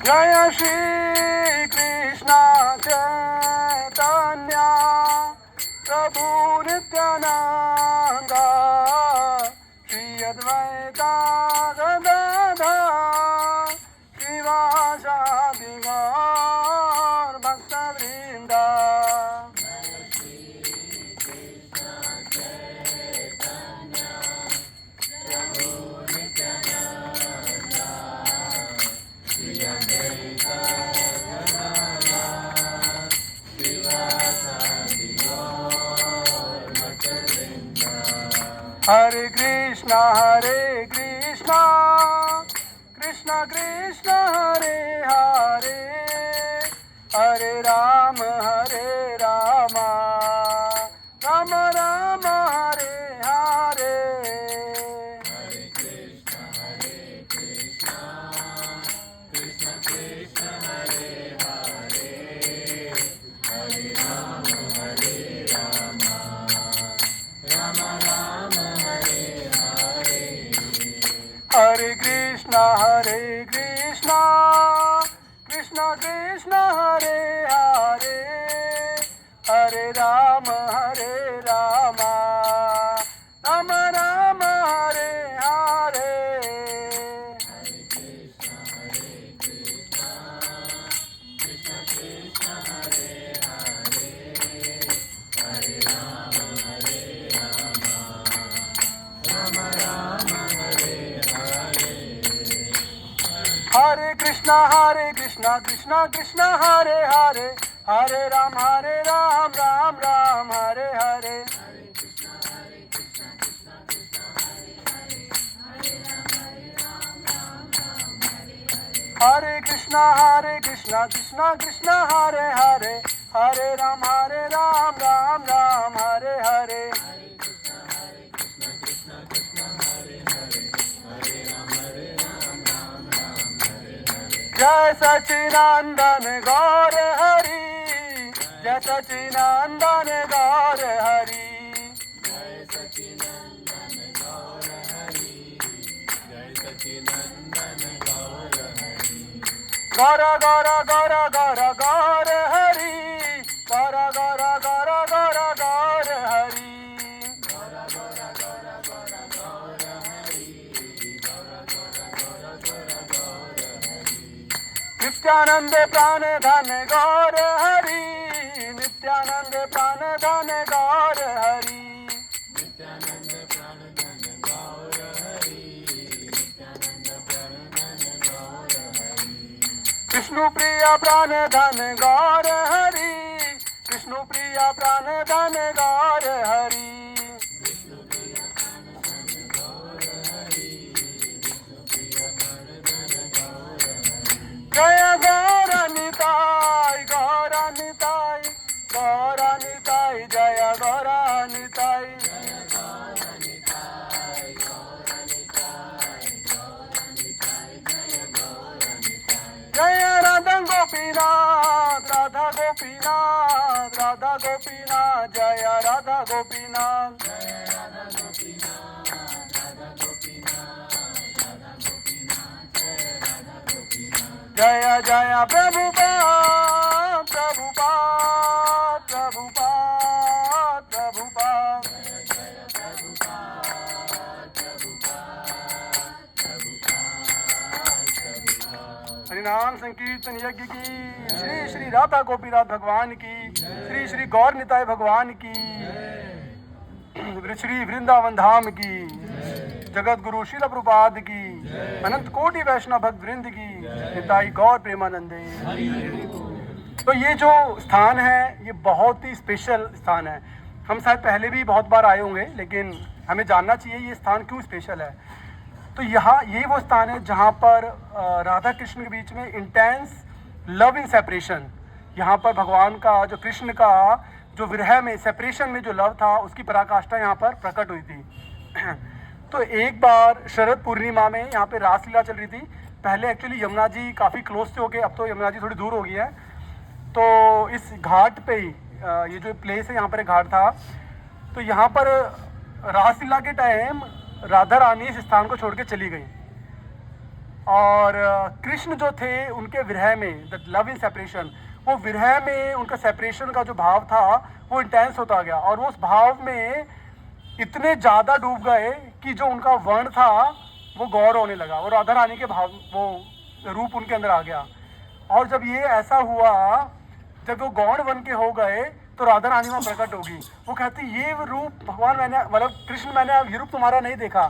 जय श्री कृष्ण चैतन्य प्रभु नित्यानंद श्री अद्वैता गदाधर श्रीवासादि गौर भक्तवृंद। हरे कृष्णा कृष्णा कृष्णा हरे हरे, हरे राम राम राम हरे हरे। हरे कृष्णा कृष्णा कृष्णा कृष्णा हरे हरे, हरे राम राम राम हरे हरे। हरे कृष्णा कृष्णा कृष्णा हरे हरे, हरे राम राम राम हरे हरे। हरे कृष्णा कृष्णा कृष्णा कृष्णा हरे हरे, हरे राम राम हरे हरे। हरे कृष्णा कृष्णा कृष्णा हरे हरे, हरे राम राम राम हरे हरे। हरे कृष्णा कृष्णा कृष्णा हरे हरे, हरे राम राम हरे हरे। हरे कृष्णा कृष्णा कृष्णा हरे हरे, हरे राम राम हरे हरे। हरे कृष्णा कृष्णा कृष्णा हरे हरे, हरे राम राम हरे हरे। जय सच्चिदानंद गौर हरि, जय सच्चिदानंद गौर हरि, जय सच्चिदानंद गौर हरि, जय सच्चिदानंद गौर हरि। गौर गौर गौर गौर गौर हरि, गौर गौर गौर गौर गौर हरि, गौर गौर गौर गौर गौर हरि, गौर गौर गौर गौर गौर हरि। नित्यानंद प्राण धन गौर हरि, नित्यानंद प्राण धन गौर हरि, नित्यानंद प्राण धन गौर हरि, नित्यानंद प्राण धन गौर हरि। विष्णु प्रिय प्राण धन गौर हरि, विष्णु प्रिय प्राण धन गौर हरि, विष्णु प्रिय प्राण धन गौर हरि, विष्णु प्रिय प्राण धन गौर हरि। जय गौरानिताय गौरानिताय गौरानिताय, जय गौरानिताय, जय गौरानिताय गौरानिताय गौरानिताय, जय गौरानिताय। जय राधा गोपीनाथ राधा गोपीनाथ राधा गोपीनाथ, जय राधा गोपीनाथ, जय राधा गोपीनाथ राधा गोपीनाथ राधा गोपीनाथ, जय राधा गोपीनाथ। जय जय प्रभुपाद प्रभुपाद प्रभुपाद प्रभुपाद, जय जय प्रभुपाद प्रभुपाद प्रभुपाद प्रभुपाद। हरिनाम संकीर्तन यज्ञ की, श्री श्री राधा गोपीनाथ भगवान की, श्री श्री गौर निताय भगवान की, श्री वृंदावन धाम की, जगत गुरु श्रील प्रभुपाद की, अनंत कोटि वैष्णव भक्त वृंद की, निताई गौर प्रेमानंदे। तो ये जो स्थान है ये बहुत ही स्पेशल स्थान है। हम शायद पहले भी बहुत बार आए होंगे, लेकिन हमें जानना चाहिए ये स्थान क्यों स्पेशल है। तो यहाँ ये वो स्थान है जहाँ पर राधा कृष्ण के बीच में इंटेंस लव इन सेपरेशन, यहाँ पर भगवान का जो कृष्ण का जो विरह में सेपरेशन में जो लव था उसकी पराकाष्ठा यहाँ पर प्रकट हुई थी। तो एक बार शरद पूर्णिमा में यहाँ पे रासलीला चल रही थी। पहले एक्चुअली यमुना जी काफ़ी क्लोज से हो गए, अब तो यमुना जी थोड़ी दूर हो गई है। तो इस घाट पे ही ये जो प्लेस है यहाँ पर एक घाट था, तो यहाँ पर रासलीला के टाइम राधा रानी इस स्थान को छोड़ के चली गई। और कृष्ण जो थे उनके विरह में, द लव इन सेपरेशन, वो विरह में उनका सेपरेशन का जो भाव था वो इंटेंस होता गया, और वो उस भाव में इतने ज़्यादा डूब गए कि जो उनका वर्ण था वो गौर होने लगा, और राधा रानी के भाव, वो रूप उनके अंदर आ गया। और जब ये ऐसा हुआ, जब वो गौण बन के हो गए, तो राधा रानी वहाँ प्रकट होगी। वो कहती ये रूप भगवान मैंने, मतलब कृष्ण मैंने ये रूप तुम्हारा नहीं देखा।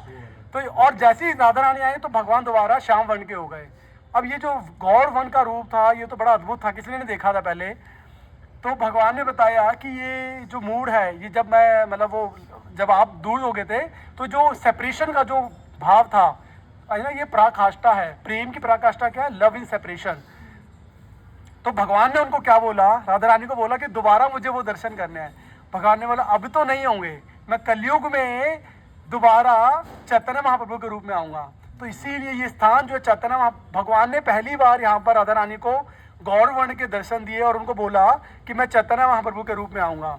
तो और जैसे ही राधा रानी आई तो भगवान दोबारा श्याम वर्ण के हो गए। अब ये जो गौर वर्ण का रूप था ये तो बड़ा अद्भुत था, किसी ने देखा था पहले। तो भगवान ने बताया कि ये जो मूड है, ये जब मैं, मतलब वो जब आप दूर हो गए थे तो जो सेपरेशन का जो भाव था है ना, ये पराकाष्ठा है, प्रेम की पराकाष्ठा क्या है, लव इन सेपरेशन। तो भगवान ने उनको क्या बोला, राधा रानी को बोला कि दोबारा मुझे वो दर्शन करने हैं। भगवान ने बोला अब तो नहीं होंगे, मैं कलयुग में दोबारा चैतन्य महाप्रभु के रूप में आऊँगा। तो इसीलिए ये स्थान जो चैतन्य भगवान ने पहली बार यहाँ पर राधा रानी को गौर वर्ण के दर्शन दिए और उनको बोला कि मैं चैतन्य महाप्रभु के रूप में आऊँगा।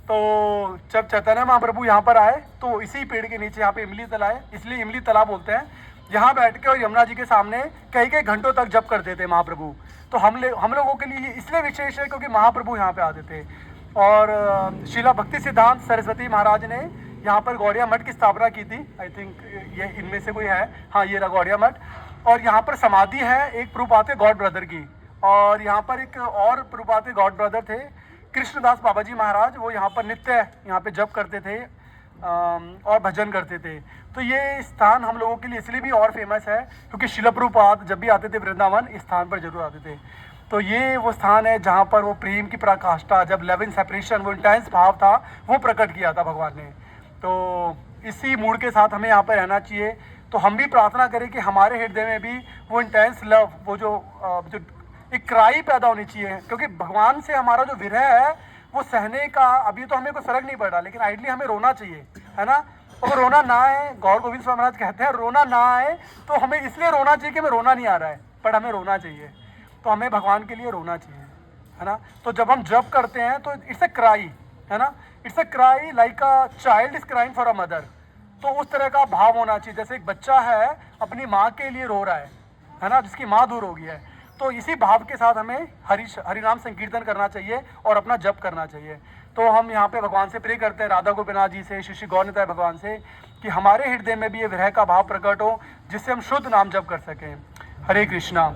तो जब चैतन्य महाप्रभु यहाँ पर आए तो इसी पेड़ के नीचे, यहाँ पे इमली तला है, इसलिए इमली तला बोलते हैं, यहाँ बैठ के और यमुना जी के सामने कई कई घंटों तक जप करते थे महाप्रभु। तो हम लोगों के लिए इसलिए विशेष है क्योंकि महाप्रभु यहाँ पे आते थे। और शिला भक्ति सिद्धांत सरस्वती महाराज ने यहाँ पर गौड़िया मठ की स्थापना की थी। आई थिंक ये इनमें से कोई है, हाँ ये रहा गौड़िया मठ। और यहाँ पर समाधि है एक प्रभुपाद गॉड ब्रदर की, और यहाँ पर एक और प्रभुपाद गॉड ब्रदर थे कृष्णदास बाबा जी महाराज, वो यहाँ पर नित्य यहाँ पे जप करते थे और भजन करते थे। तो ये स्थान हम लोगों के लिए इसलिए भी और फेमस है क्योंकि शिला प्रभुपाद जब भी आते थे वृंदावन, इस स्थान पर जरूर आते थे। तो ये वो स्थान है जहाँ पर वो प्रेम की पराकाष्ठा, जब लव इन सेपरेशन, वो इंटेंस भाव था, वो प्रकट किया था भगवान ने। तो इसी मूड के साथ हमें यहाँ पर रहना चाहिए। तो हम भी प्रार्थना करें कि हमारे हृदय में भी वो इंटेंस लव, वो जो एक क्राई पैदा होनी चाहिए, क्योंकि भगवान से हमारा जो विरह है वो सहने का अभी तो हमें कोई फर्क नहीं पड़ रहा, लेकिन आइडली हमें रोना चाहिए, है ना। अगर रोना ना आए, गौर गोविंद स्वामी महाराज कहते हैं रोना ना आए तो हमें इसलिए रोना चाहिए कि हमें रोना नहीं आ रहा है, पर हमें रोना चाहिए। तो हमें भगवान के लिए रोना चाहिए, है ना। तो जब हम जप करते हैं तो इट्स ए क्राई, है ना, it's a cry like a child is crying for a mother. तो उस तरह का भाव होना चाहिए, जैसे एक बच्चा है अपनी माँ के लिए रो रहा है ना, जिसकी माँ दूर हो गई है। तो इसी भाव के साथ हमें हरिनाम संकीर्तन करना चाहिए और अपना जप करना चाहिए। तो हम यहाँ पे भगवान से प्रे करते हैं, राधा गोपीनाथ जी से, श्री गौर निताय भगवान से, कि हमारे हृदय में भी ये विरह का भाव प्रकट हो, जिससे हम शुद्ध नाम जप कर सकें। हरे कृष्णा।